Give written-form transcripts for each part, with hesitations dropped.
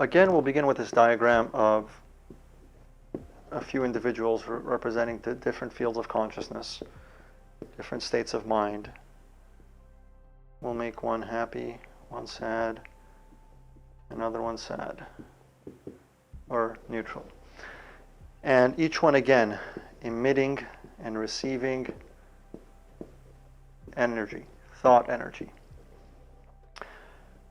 Again, we'll begin with this diagram of a few individuals representing the different fields of consciousness, different states of mind. We'll make one happy, one sad, another one sad, or neutral. And each one again emitting and receiving energy, thought energy.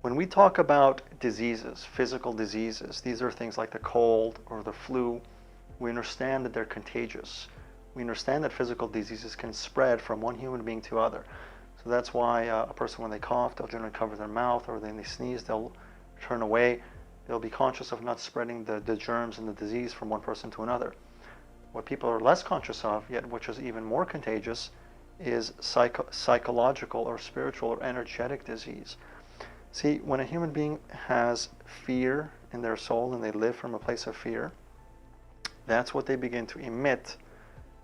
When we talk about diseases, physical diseases, these are things like the cold or the flu. We understand that they're contagious. We understand that physical diseases can spread from one human being to other. So that's why a person, when they cough, they'll generally cover their mouth, or when they sneeze, they'll turn away. They'll be conscious of not spreading the germs and the disease from one person to another. What people are less conscious of, yet which is even more contagious, is psychological or spiritual or energetic disease. See, when a human being has fear in their soul and they live from a place of fear, that's what they begin to emit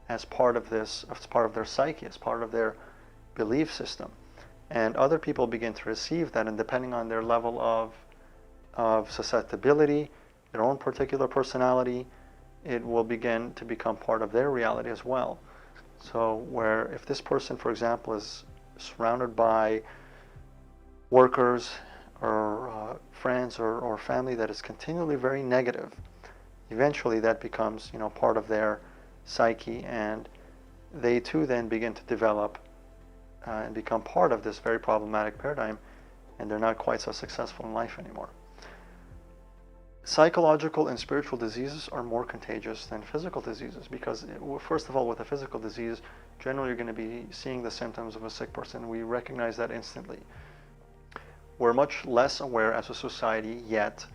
as part of this, as part of their psyche, as part of their belief system. And other people begin to receive that, and depending on their level of susceptibility, their own particular personality, it will begin to become part of their reality as well. So where if this person, for example, is surrounded by workers or friends or family that is continually very negative, eventually that becomes, part of their psyche, and they too then begin to develop and become part of this very problematic paradigm, and they're not quite so successful in life anymore. Psychological and spiritual diseases are more contagious than physical diseases because, first of all, with a physical disease, generally you're going to be seeing the symptoms of a sick person. We recognize that instantly. We're much less aware as a society yet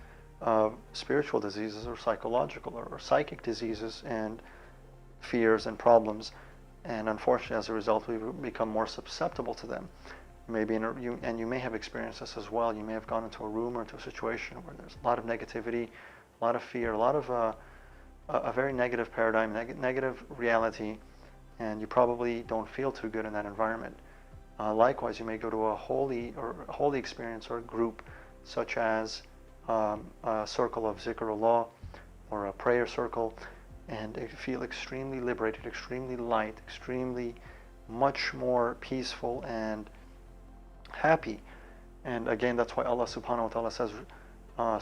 of spiritual diseases or psychological or psychic diseases and fears and problems, and unfortunately as a result we've become more susceptible to them. Maybe and you may have experienced this as well. You may have gone into a room or into a situation where there's a lot of negativity, a lot of fear, a lot of a very negative paradigm, negative reality, and you probably don't feel too good in that environment. Likewise, you may go to a holy experience or a group, such as a circle of zikrullah or a prayer circle, and you feel extremely liberated, extremely light, extremely much more peaceful and happy. And again, that's why Allah subhanahu wa ta'ala says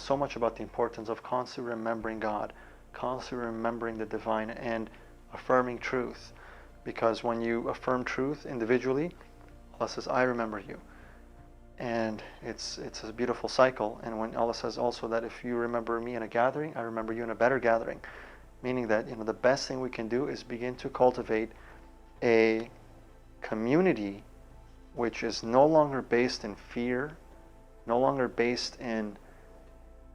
so much about the importance of constantly remembering God, constantly remembering the divine, and affirming truth. Because when you affirm truth individually, Allah says, I remember you. And it's a beautiful cycle. And when Allah says also that if you remember me in a gathering, I remember you in a better gathering. Meaning that the best thing we can do is begin to cultivate a community which is no longer based in fear, no longer based in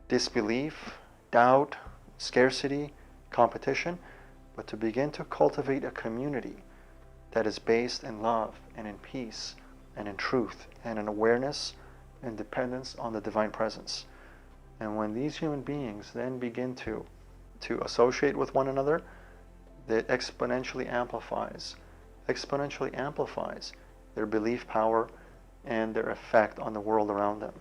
disbelief, doubt, scarcity, competition, but to begin to cultivate a community that is based in love and in peace and in truth and in awareness and dependence on the divine presence. And when these human beings then begin to associate with one another, that exponentially amplifies their belief power and their effect on the world around them.